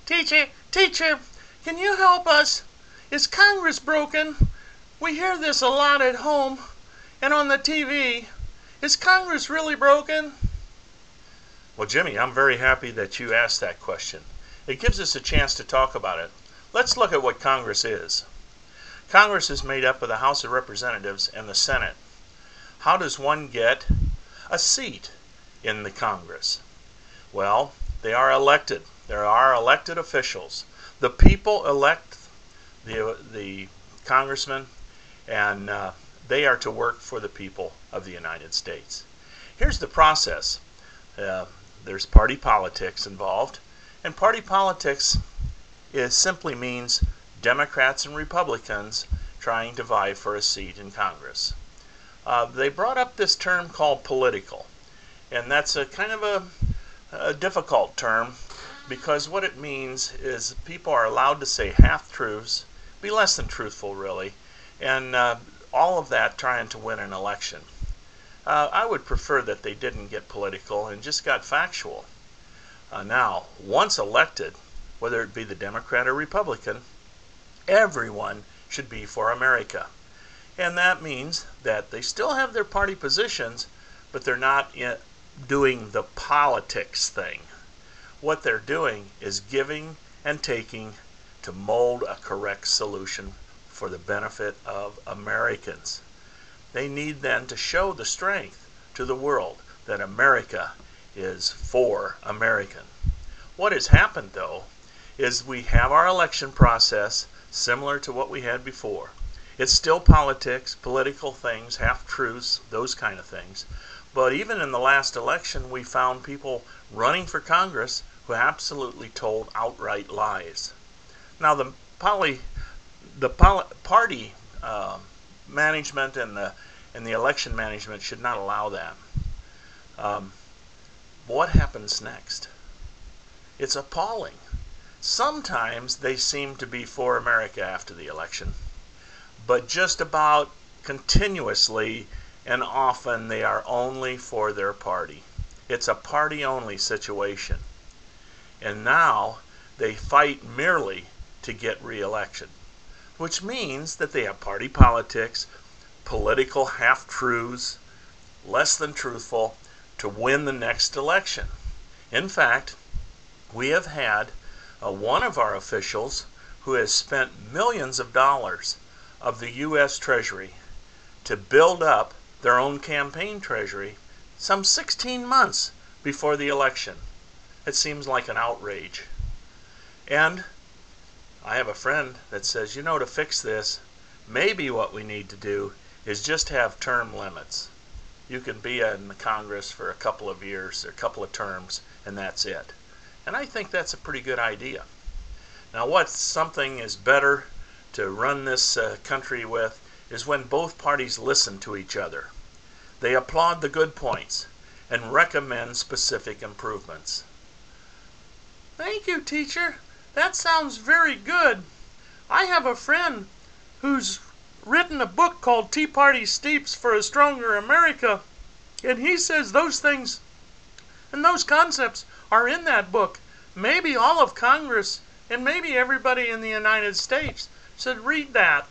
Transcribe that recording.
Teacher, teacher, can you help us? Is Congress broken? We hear this a lot at home and on the TV. Is Congress really broken? Well, Jimmy, I'm very happy that you asked that question. It gives us a chance to talk about it. Let's look at what Congress is. Congress is made up of the House of Representatives and the Senate. How does one get a seat in the Congress? Well, they are elected. There are elected officials. The people elect the congressmen, and they are to work for the people of the United States. Here's the process. There's party politics involved, and party politics simply means Democrats and Republicans trying to vie for a seat in Congress. They brought up this term called political, and that's a kind of a difficult term, because what it means is people are allowed to say half-truths, be less than truthful really, and all of that trying to win an election. I would prefer that they didn't get political and just got factual. Now, once elected, whether it be the Democrat or Republican, everyone should be for America. And that means that they still have their party positions, but they're not doing the politics thing. What they're doing is giving and taking to mold a correct solution for the benefit of Americans. They need then to show the strength to the world that America is for American. What has happened, though, is we have our election process similar to what we had before. It's still politics, political things, half-truths, those kind of things. But even in the last election, we found people running for Congress who absolutely told outright lies. Now, the party management and the election management should not allow that. What happens next? It's appalling. Sometimes they seem to be for America after the election, but just about continuously and often they are only for their party. It's a party-only situation. And now they fight merely to get re-election, which means that they have party politics, political half-truths, less than truthful, to win the next election. In fact, we have had one of our officials who has spent millions of dollars of the U.S. Treasury to build up their own campaign treasury some 16 months before the election. It seems like an outrage. And I have a friend that says, to fix this, maybe what we need to do is just have term limits. You can be in the Congress for a couple of years or a couple of terms, and that's it. And I think that's a pretty good idea. Now, what something is better to run this country with is when both parties listen to each other. They applaud the good points and recommend specific improvements. Thank you, teacher. That sounds very good. I have a friend who's written a book called Tea Party Steeps for a Stronger America, and he says those things and those concepts are in that book. Maybe all of Congress and maybe everybody in the United States should read that